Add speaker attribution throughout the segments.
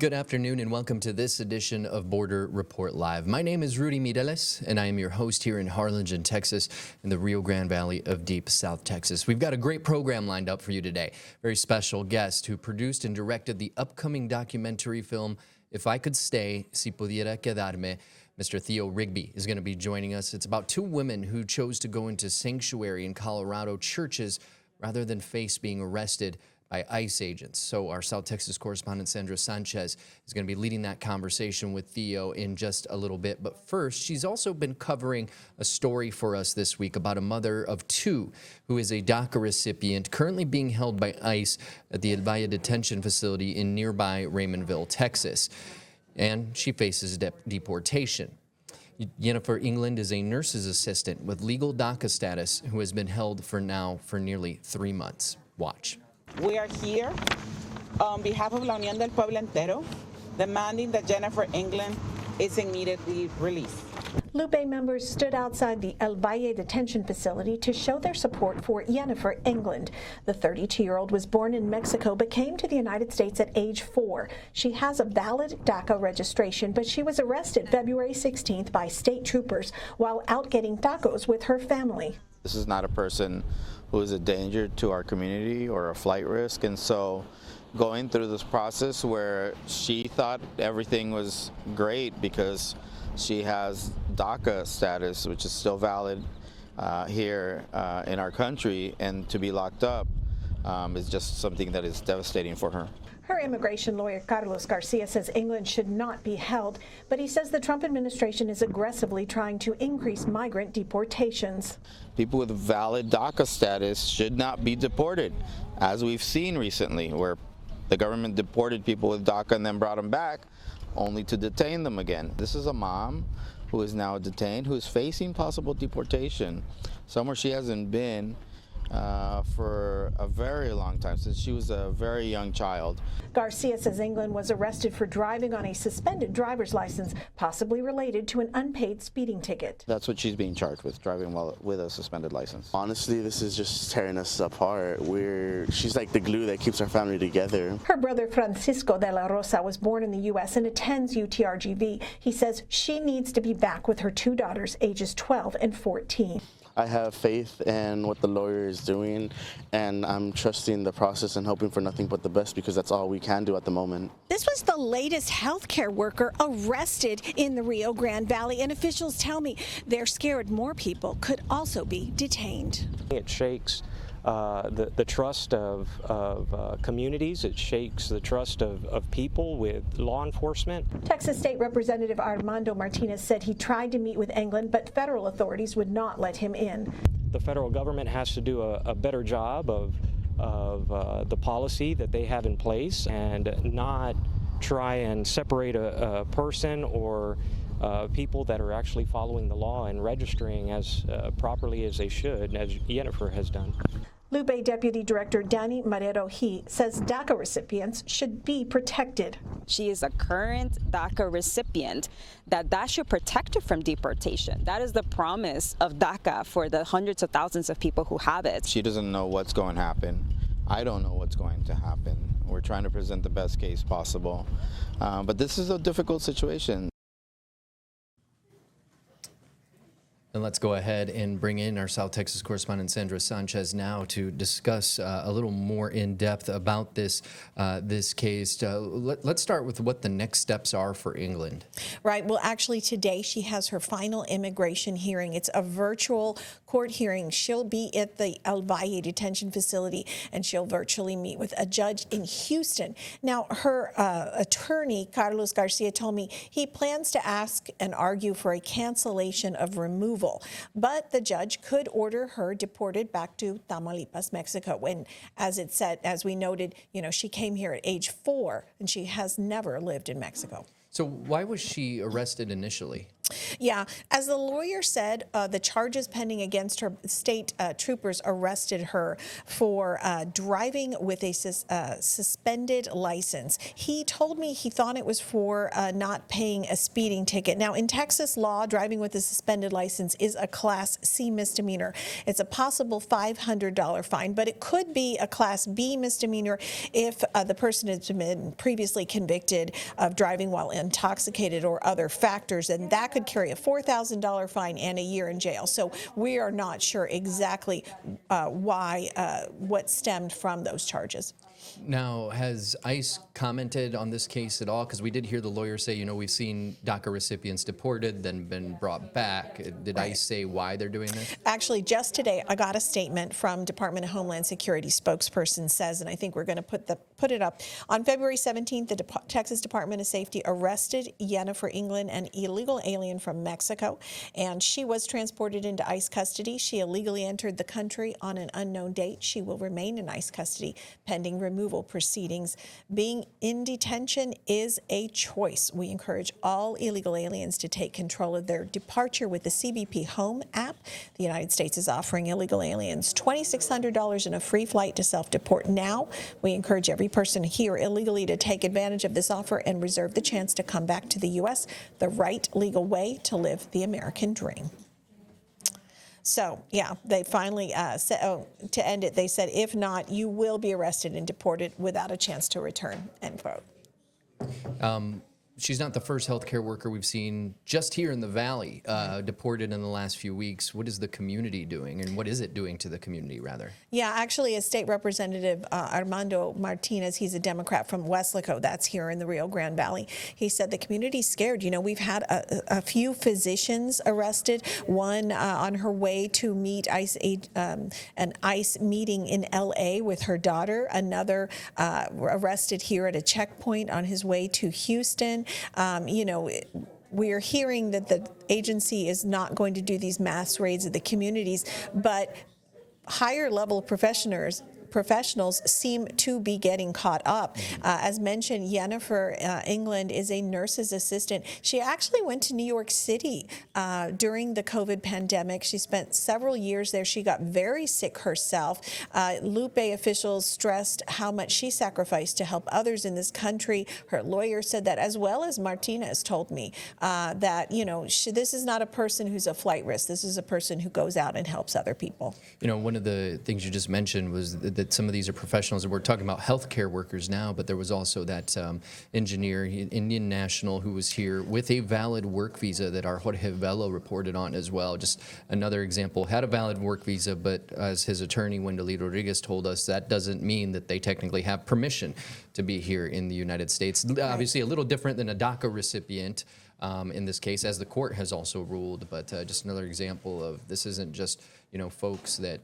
Speaker 1: Good afternoon and welcome to this edition of Border Report Live. My name is Rudy Mireles and I am your host here in Harlingen, Texas, in the Rio Grande Valley of deep South Texas. We've got a great program lined up for you today. Very special guest who produced and directed the upcoming documentary film, If I Could Stay, Si Pudiera Quedarme. Mr. Theo Rigby is going to be joining us. It's about two women who chose to go into sanctuary in Colorado churches rather than face being arrested by ICE agents. So our South Texas correspondent Sandra Sanchez is going to be leading that conversation with Theo in just a little bit. But first, she's also been covering a story for us this week about a mother of two who is a DACA recipient currently being held by ICE at the El Valle detention facility in nearby Raymondville, Texas. And she faces deportation. Jennifer Ingrid is a nurse's assistant with legal DACA status who has been held for nearly 3 months. Watch.
Speaker 2: We are here on behalf of La Unión del Pueblo Entero, demanding that Jennifer Ingrid is immediately released.
Speaker 3: Lupe members stood outside the El Valle detention facility to show their support for Jennifer Ingrid. The 32-year-old was born in Mexico but came to the United States at age 4. She has a valid DACA registration, but she was arrested February 16th by state troopers while out getting tacos with her family.
Speaker 4: This is not a person who is a danger to our community or a flight risk, and so going through this process where she thought everything was great because she has DACA status, which is still valid here in our country, and to be locked up is just something that is devastating for her.
Speaker 3: Her immigration lawyer, Carlos Garcia, says Ingrid should not be held, but he says the Trump administration is aggressively trying to increase migrant deportations.
Speaker 4: People with valid DACA status should not be deported, as we've seen recently, where the government deported people with DACA and then brought them back, only to detain them again. This is a mom who is now detained, who is facing possible deportation somewhere she hasn't been for a very long time, since she was a very young child.
Speaker 3: Garcia says Ingrid was arrested for driving on a suspended driver's license, possibly related to an unpaid speeding ticket.
Speaker 4: That's what she's being charged with, driving while with a suspended license.
Speaker 5: Honestly, this is just tearing us apart. She's like the glue that keeps our family together.
Speaker 3: Her brother Francisco de la Rosa was born in the U.S. and attends UTRGV. He says she needs to be back with her two daughters, ages 12 and 14.
Speaker 5: I have faith in what the lawyer is doing, and I'm trusting the process and hoping for nothing but the best, because that's all we can do at the moment.
Speaker 3: This was the latest healthcare worker arrested in the Rio Grande Valley, and officials tell me they're scared more people could also be detained.
Speaker 6: It shakes the trust of communities. It shakes the trust of people with law enforcement.
Speaker 3: Texas State Representative Armando Martinez said he tried to meet with Ingrid, but federal authorities would not let him in.
Speaker 6: The federal government has to do a better job of the policy that they have in place, and not try and separate a person or people that are actually following the law and registering as properly as they should, as Jennifer has done.
Speaker 3: Lupe Deputy Director Danny Marrero says DACA recipients should be protected.
Speaker 7: She is a current DACA recipient. That should protect her from deportation. That is the promise of DACA for the hundreds of thousands of people who have it.
Speaker 4: She doesn't know what's going to happen. I don't know what's going to happen. We're trying to present the best case possible. But this is a difficult situation.
Speaker 1: And let's go ahead and bring in our South Texas correspondent Sandra Sanchez now to discuss a little more in depth about this case. Let's start with what the next steps are for Ingrid.
Speaker 8: Right. Well, actually, today she has her final immigration hearing. It's a virtual court hearing. She'll be at the El Valle detention facility, and she'll virtually meet with a judge in Houston. Now, her attorney, Carlos Garcia, told me he plans to ask and argue for a cancellation of removal. But the judge could order her deported back to Tamaulipas, Mexico. And as it said, as we noted, she came here at age 4 and she has never lived in Mexico.
Speaker 1: So why was she arrested initially?
Speaker 8: Yeah, as the lawyer said, the charges pending against her, state troopers arrested her for driving with a suspended license. He told me he thought it was for not paying a speeding ticket. Now, in Texas law, driving with a suspended license is a Class C misdemeanor. It's a possible $500 fine, but it could be a Class B misdemeanor if the person has been previously convicted of driving while intoxicated or other factors, and that could carry a $4,000 fine and a year in jail. So we are not sure exactly what stemmed from those charges.
Speaker 1: Now, has ICE commented on this case at all? Because we did hear the lawyer say, you know, we've seen DACA recipients deported, then been brought back. Did
Speaker 8: Right.
Speaker 1: ICE say why they're doing this?
Speaker 8: Actually, just today, I got a statement from Department of Homeland Security spokesperson says, and I think we're going to put it up. On February 17th, the Texas Department of Safety arrested Jennifer England, an illegal alien from Mexico, and she was transported into ICE custody. She illegally entered the country on an unknown date. She will remain in ICE custody pending removal proceedings. Being in detention is a choice. We encourage all illegal aliens to take control of their departure with the CBP Home app. The United States is offering illegal aliens $2,600 and a free flight to self-deport now. We encourage every person here illegally to take advantage of this offer and reserve the chance to come back to the U.S., the right legal way to live the American dream. So, yeah, they finally said, to end it, they said, if not, you will be arrested and deported without a chance to return, end quote.
Speaker 1: She's not the first healthcare worker we've seen just here in the Valley deported in the last few weeks. What is the community doing, and what is it doing to the community, rather?
Speaker 8: Yeah, actually, as State Representative Armando Martinez, he's a Democrat from Weslaco, that's here in the Rio Grande Valley. He said the community's scared. You know, we've had a few physicians arrested, one on her way to meet an ICE meeting in L.A. with her daughter, another arrested here at a checkpoint on his way to Houston. You know, we are hearing that the agency is not going to do these mass raids of the communities, but higher level professionals seem to be getting caught up. As mentioned, Jennifer England is a nurse's assistant. She actually went to New York City during the COVID pandemic. She spent several years there. She got very sick herself. Lupe officials stressed how much she sacrificed to help others in this country. Her lawyer said that, as well as Martinez told me that, you know, this is not a person who's a flight risk. This is a person who goes out and helps other people.
Speaker 1: You know, one of the things you just mentioned was that some of these are professionals, and we're talking about healthcare workers now, but there was also that engineer, Indian national, who was here with a valid work visa that our Jorge Velo reported on as well. Just another example, had a valid work visa, but as his attorney, Wendy Rodriguez, told us, that doesn't mean that they technically have permission to be here in the United States. Obviously a little different than a DACA recipient in this case, as the court has also ruled, but just another example of this isn't just, you know, folks that,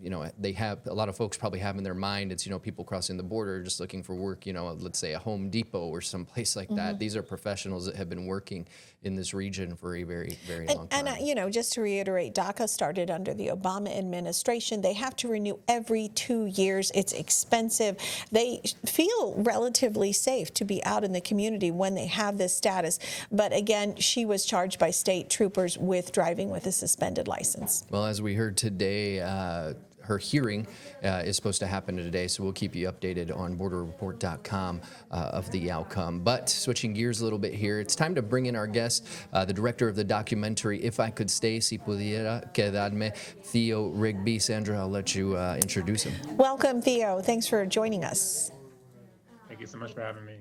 Speaker 1: you know, they have, a lot of folks probably have in their mind, it's, you know, people crossing the border just looking for work, you know, let's say a Home Depot or someplace like that. These are professionals that have been working in this region for a very, very long time.
Speaker 8: And you know, just to reiterate, DACA started under the Obama administration. They have to renew every 2 years. It's expensive. They feel relatively safe to be out in the community when they have this status. But again, she was charged by state troopers with driving with a suspended license.
Speaker 1: Well, as we heard today, her hearing is supposed to happen today, so we'll keep you updated on borderreport.com of the outcome. But switching gears a little bit here, it's time to bring in our guest, the director of the documentary If I Could Stay, Si Pudiera Quedarme, Theo Rigby. Sandra, I'll let you introduce him.
Speaker 8: Welcome, Theo. Thanks for joining us.
Speaker 9: Thank you so much for having me.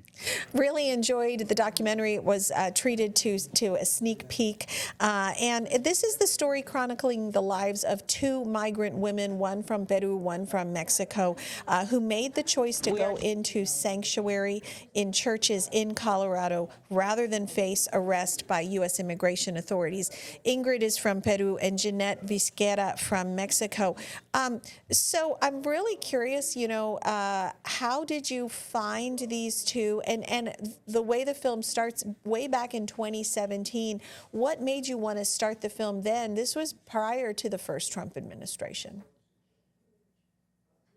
Speaker 8: Really enjoyed the documentary. It was treated to a sneak peek. And this is the story chronicling the lives of two migrant women, one from Peru, one from Mexico, who made the choice to go into sanctuary in churches in Colorado rather than face arrest by U.S. immigration authorities. Ingrid is from Peru and Jeanette Vizquera from Mexico. So I'm really curious, you know, how did you find these two, and the way the film starts way back in 2017, what made you want to start the film then? This was prior to the first Trump administration.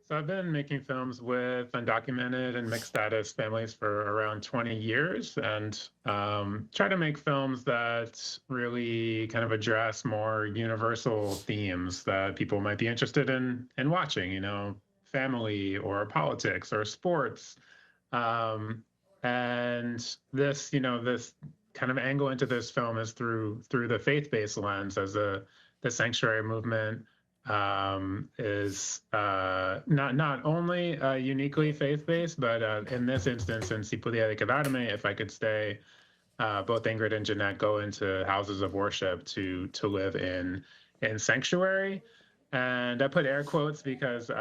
Speaker 9: So I've been making films with undocumented and mixed status families for around 20 years, and try to make films that really kind of address more universal themes that people might be interested in watching, family or politics or sports. And this kind of angle into this film is through the faith-based lens, as the sanctuary movement is not only uniquely faith-based, but in this instance, in Si Pudiera Quedarme, if I could stay, both Ingrid and Jeanette go into houses of worship to live in sanctuary. And I put air quotes because since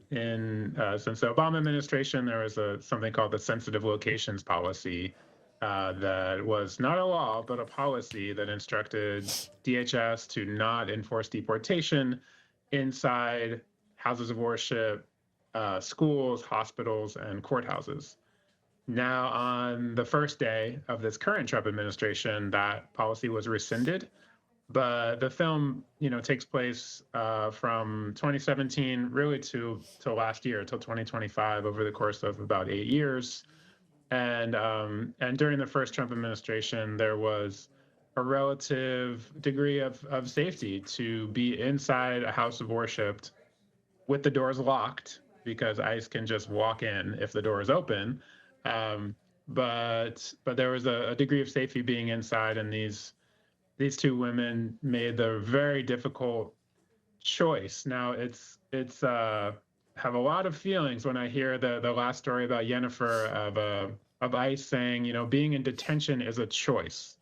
Speaker 9: the Obama administration, there was something called the sensitive locations policy, that was not a law, but a policy that instructed DHS to not enforce deportation inside houses of worship, schools, hospitals, and courthouses. Now, on the first day of this current Trump administration, that policy was rescinded. But the film, takes place from 2017 really to last year, till 2025, over the course of about 8 years. And during the first Trump administration, there was a relative degree of safety to be inside a house of worship with the doors locked, because ICE can just walk in if the door is open. But there was a degree of safety being inside, and these two women made the very difficult choice. Now, it's have a lot of feelings when I hear the last story about Yennefer of ICE saying, being in detention is a choice.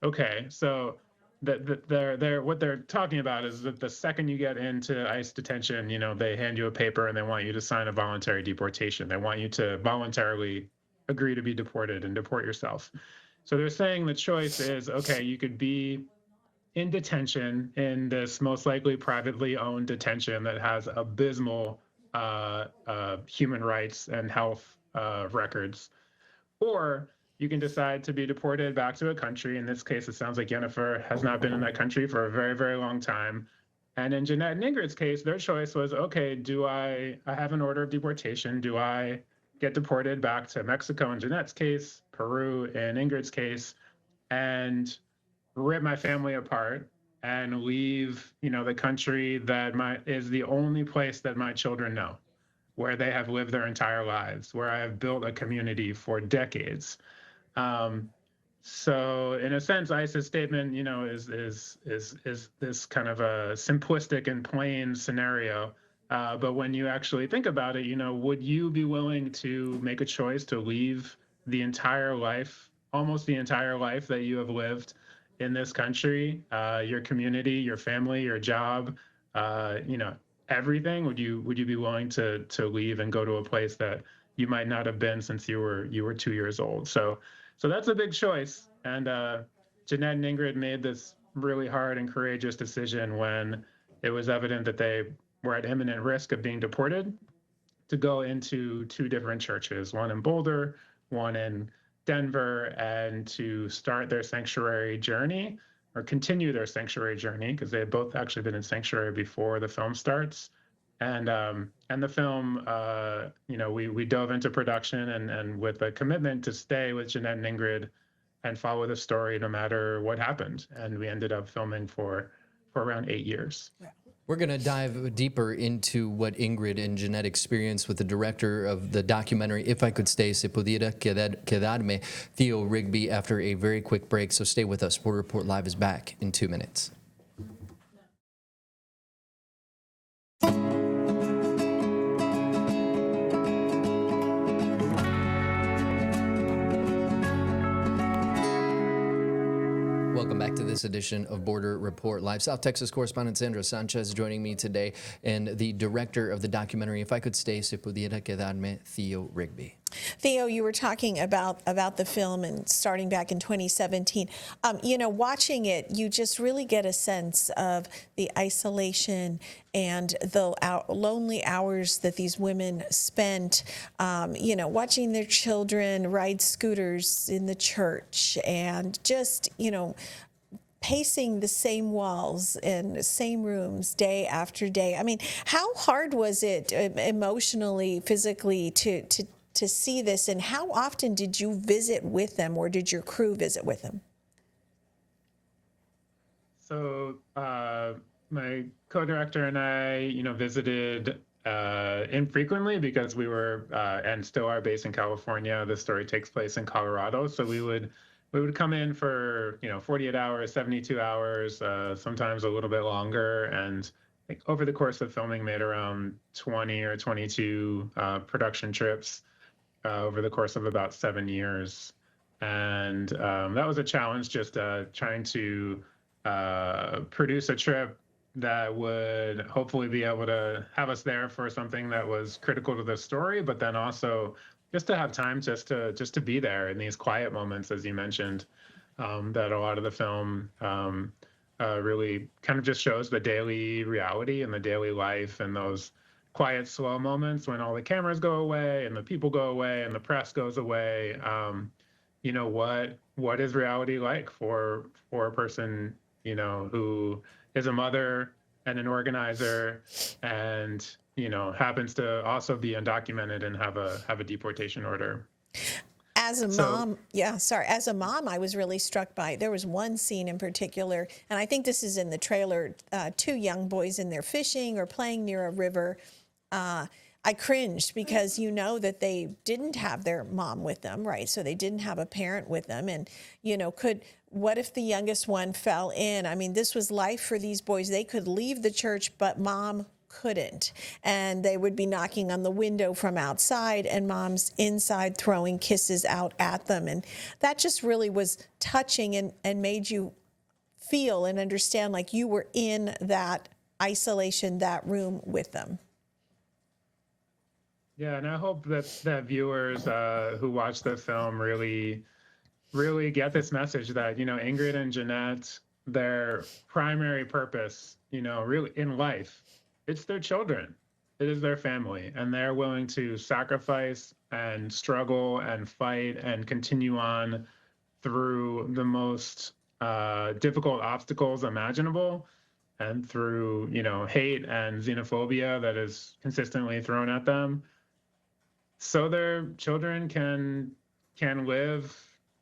Speaker 9: Okay, so what they're talking about is that the second you get into ICE detention, they hand you a paper and they want you to sign a voluntary deportation. They want you to voluntarily agree to be deported and deport yourself. So they're saying the choice is, okay, you could be in detention in this most likely privately owned detention that has abysmal human rights and health records, or you can decide to be deported back to a country. In this case, it sounds like Yennefer has not been in that country for a very, very long time. And in Jeanette and Ingrid's case, their choice was, okay, I have an order of deportation. Do I get deported back to Mexico in Jeanette's case, Peru in Ingrid's case, and rip my family apart and leave, the country that is the only place that my children know, where they have lived their entire lives, where I have built a community for decades. So in a sense, ICE's statement, is this kind of a simplistic and plain scenario. But when you actually think about it, would you be willing to make a choice to leave the entire life, almost the entire life that you have lived in this country, your community, your family, your job, everything? Would you be willing to leave and go to a place that you might not have been since you were 2 years old? So that's a big choice. And Jeanette and Ingrid made this really hard and courageous decision when it was evident that they were at imminent risk of being deported, to go into two different churches, one in Boulder, one in Denver, and to start their sanctuary journey, or continue their sanctuary journey, because they had both actually been in sanctuary before the film starts. And the film, we dove into production and with a commitment to stay with Jeanette and Ingrid and follow the story no matter what happened. And we ended up filming for around 8 years.
Speaker 1: We're going to dive deeper into what Ingrid and Jeanette experienced with the director of the documentary, If I Could Stay, Se Pudiera Quedarme, Theo Rigby, after a very quick break. So stay with us. Border Report Live is back in 2 minutes. Welcome back to this edition of Border Report Live. South Texas correspondent Sandra Sanchez joining me today, and the director of the documentary, If I Could Stay, Se Pudiera Quedarme, Theo Rigby.
Speaker 8: Theo, you were talking about the film and starting back in 2017. Watching it, you just really get a sense of the isolation and the lonely hours that these women spent, watching their children ride scooters in the church, and just, pacing the same walls and the same rooms day after day. I mean, how hard was it emotionally, physically to see this, and how often did you visit with them, or did your crew visit with them?
Speaker 9: So my co-director and I, visited infrequently because we were and still are based in California. The story takes place in Colorado, so we would come in for 48 hours, 72 hours, sometimes a little bit longer, and I think over the course of filming made around 20 or 22 production trips over the course of about 7 years. And that was a challenge, just trying to produce a trip that would hopefully be able to have us there for something that was critical to the story, but then also just to have time just to be there in these quiet moments, as you mentioned, that a lot of the film really kind of just shows the daily reality and the daily life and those quiet, slow moments when all the cameras go away and the people go away and the press goes away. What is reality like for a person, who is a mother and an organizer and, happens to also be undocumented and have a deportation order.
Speaker 8: As a mom, as a mom, I was really struck by, there was one scene in particular, and I think this is in the trailer, two young boys in there fishing or playing near a river. I cringed because that they didn't have their mom with them, right? So they didn't have a parent with them. And, what if the youngest one fell in? I mean, this was life for these boys. They could leave the church, but mom couldn't. And they would be knocking on the window from outside and mom's inside throwing kisses out at them. And that just really was touching and made you feel and understand like you were in that isolation, that room with them.
Speaker 9: Yeah, and I hope that viewers who watch the film really get this message that, Ingrid and Jeanette, their primary purpose, really in life, it's their children. It is their family, and they're willing to sacrifice and struggle and fight and continue on through the most difficult obstacles imaginable and through, hate and xenophobia that is consistently thrown at them, so their children can live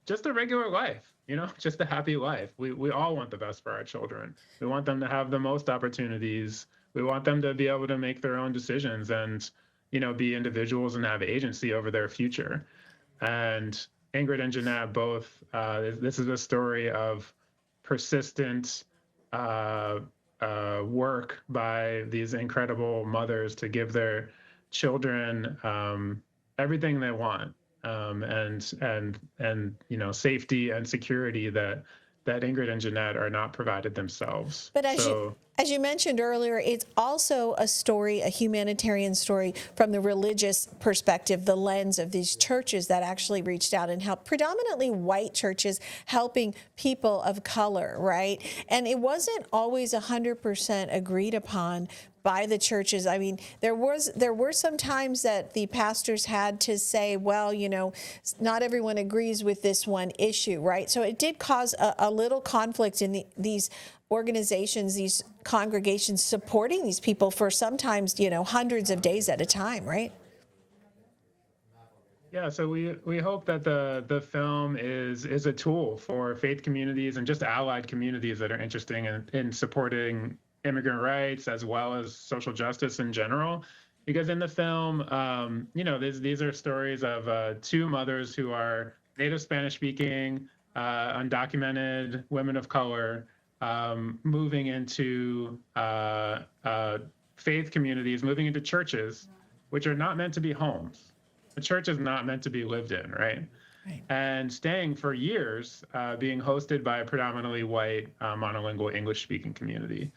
Speaker 9: just a regular life, just a happy life. We all want the best for our children. We want them to have the most opportunities. We want them to be able to make their own decisions and, be individuals and have agency over their future. And Ingrid and Jeanette both, this is a story of persistent work by these incredible mothers to give their children everything they want, and safety and security that Ingrid and Jeanette are not provided themselves.
Speaker 8: But as you mentioned earlier, it's also a story, a humanitarian story from the religious perspective, the lens of these churches that actually reached out and helped, predominantly white churches helping people of color, right? And it wasn't always 100% agreed upon by the churches. I mean, there were some times that the pastors had to say, well, not everyone agrees with this one issue, right? So it did cause a little conflict in these organizations, these congregations supporting these people for sometimes, hundreds of days at a time, right?
Speaker 9: Yeah, so we hope that the film is a tool for faith communities and just allied communities that are interested in supporting immigrant rights as well as social justice in general. Because in the film, these are stories of two mothers who are native Spanish speaking, undocumented women of color, moving into faith communities, moving into churches, which are not meant to be homes. The church is not meant to be lived in, right? And staying for years, being hosted by a predominantly white, monolingual English-speaking community.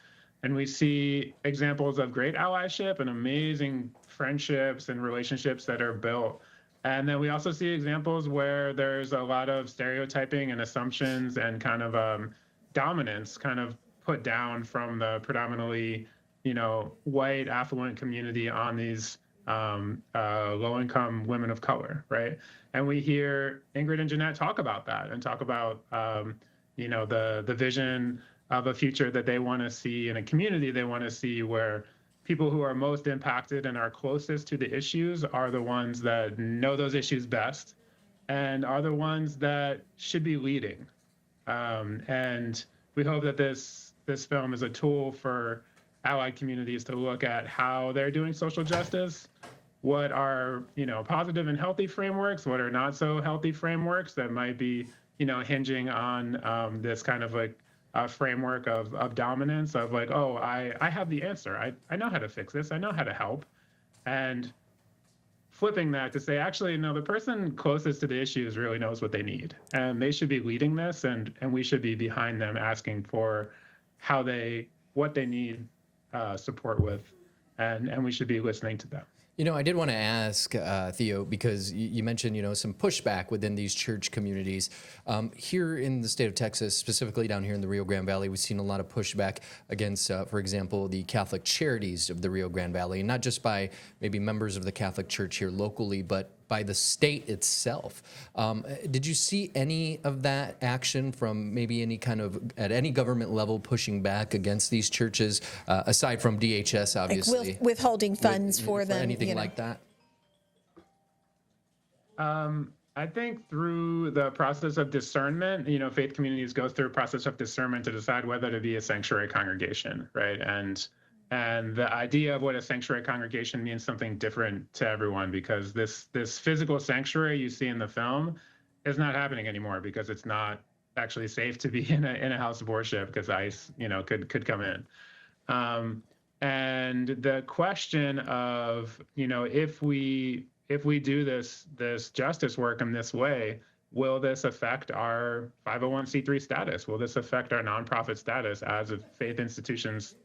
Speaker 9: And we see examples of great allyship and amazing friendships and relationships that are built. And then we also see examples where there's a lot of stereotyping and assumptions and kind of dominance kind of put down from the predominantly, white affluent community on these low-income women of color, right? And we hear Ingrid and Jeanette talk about that and talk about, the vision of a future that they want to see in a community they want to see, where people who are most impacted and are closest to the issues are the ones that know those issues best and are the ones that should be leading. And we hope that this film is a tool for allied communities to look at how they're doing social justice, what are positive and healthy frameworks, what are not so healthy frameworks that might be hinging on this kind of like a framework of dominance, of like, oh, I have the answer, I know how to fix this, I know how to help, and flipping that to say, actually, no, the person closest to the issues really knows what they need, and they should be leading this, and we should be behind them, asking for what they need support with, and we should be listening to them.
Speaker 1: I did want to ask Theo, because you mentioned, some pushback within these church communities. Here in the state of Texas, specifically down here in the Rio Grande Valley, we've seen a lot of pushback against, for example, the Catholic charities of the Rio Grande Valley, and not just by maybe members of the Catholic Church here locally, but by the state itself. Did you see any of that action from maybe at any government level pushing back against these churches, aside from DHS, obviously?
Speaker 8: Like withholding funds for them.
Speaker 1: Anything like that?
Speaker 9: I think through the process of discernment, faith communities go through a process of discernment to decide whether to be a sanctuary congregation, right? And the idea of what a sanctuary congregation means something different to everyone, because this physical sanctuary you see in the film is not happening anymore, because it's not actually safe to be in a house of worship, because ICE could come in. And the question of if we do this justice work in this way, will this affect our 501c3 status? Will this affect our nonprofit status as if faith institutions,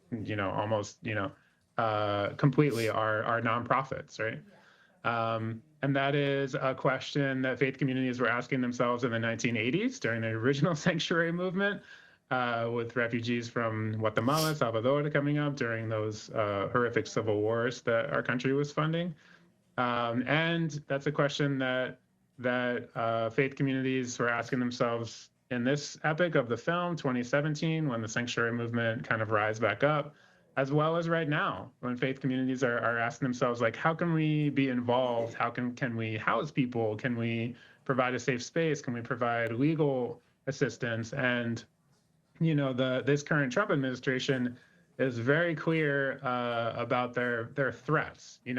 Speaker 9: almost, completely are nonprofits, right? And that is a question that faith communities were asking themselves in the 1980s during the original sanctuary movement, with refugees from Guatemala, Salvador coming up during those horrific civil wars that our country was funding. And that's a question that faith communities were asking themselves in this epic of the film, 2017, when the sanctuary movement kind of rise back up, as well as right now, when faith communities are asking themselves, like, how can we be involved? How can we house people? Can we provide a safe space? Can we provide legal assistance? And, this current Trump administration is very clear about their threats. They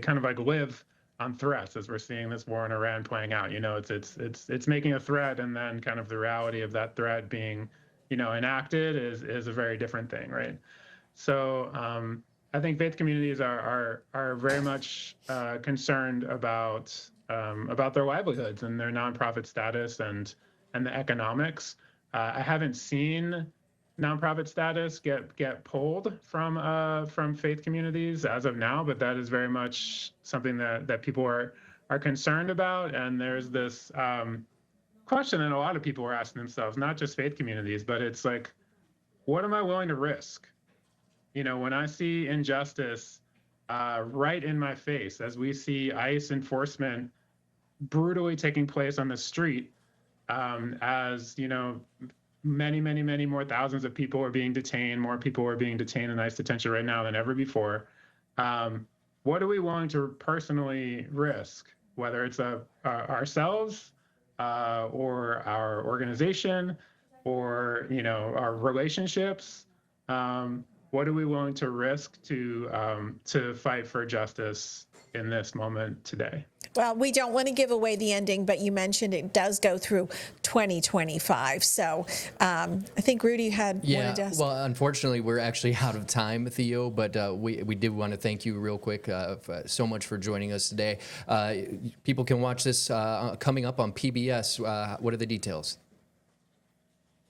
Speaker 9: kind of like live on threats, as we're seeing this war in Iran playing out. It's making a threat, and then kind of the reality of that threat being enacted is a very different thing, right? So I think faith communities are very much concerned about their livelihoods and their nonprofit status and the economics. I haven't seen nonprofit status get pulled from faith communities as of now, but that is very much something that people are concerned about. And there's this question that a lot of people are asking themselves, not just faith communities, but it's like, what am I willing to risk? When I see injustice right in my face, as we see ICE enforcement brutally taking place on the street, as many more thousands of people are being detained, more people are being detained in ICE detention right now than ever before. What are we willing to personally risk, whether it's ourselves or our organization or our relationships? What are we willing to risk to fight for justice in this moment today?
Speaker 8: Well, we don't want to give away the ending, but you mentioned it does go through 2025. So I think Rudy wanted to ask.
Speaker 1: Well, unfortunately, we're actually out of time, Theo, but we did want to thank you real quick so much for joining us today. People can watch this coming up on PBS. What are the details?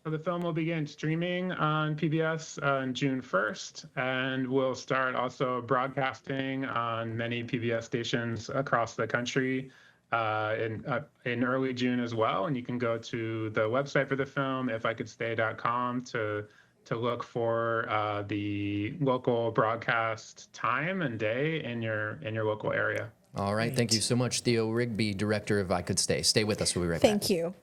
Speaker 9: So the film will begin streaming on PBS on June 1st, and we'll start also broadcasting on many PBS stations across the country in early June as well. And you can go to the website for the film, ifICouldStay.com, to look for the local broadcast time and day in your local area.
Speaker 1: All right. Thank you so much, Theo Rigby, director of I Could Stay. Stay with us. We'll be right back.
Speaker 8: Thank you.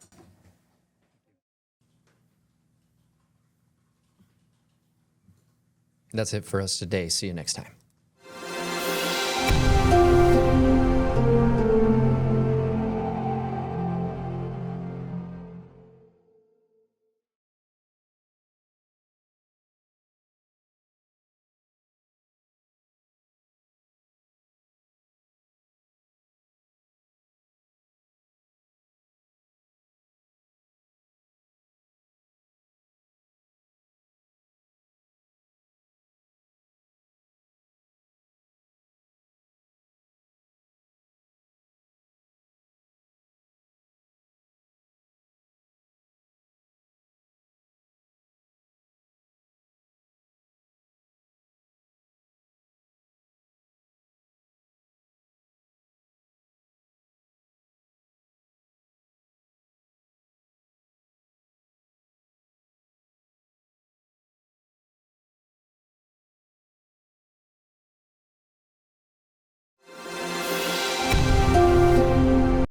Speaker 1: That's it for us today. See you next time.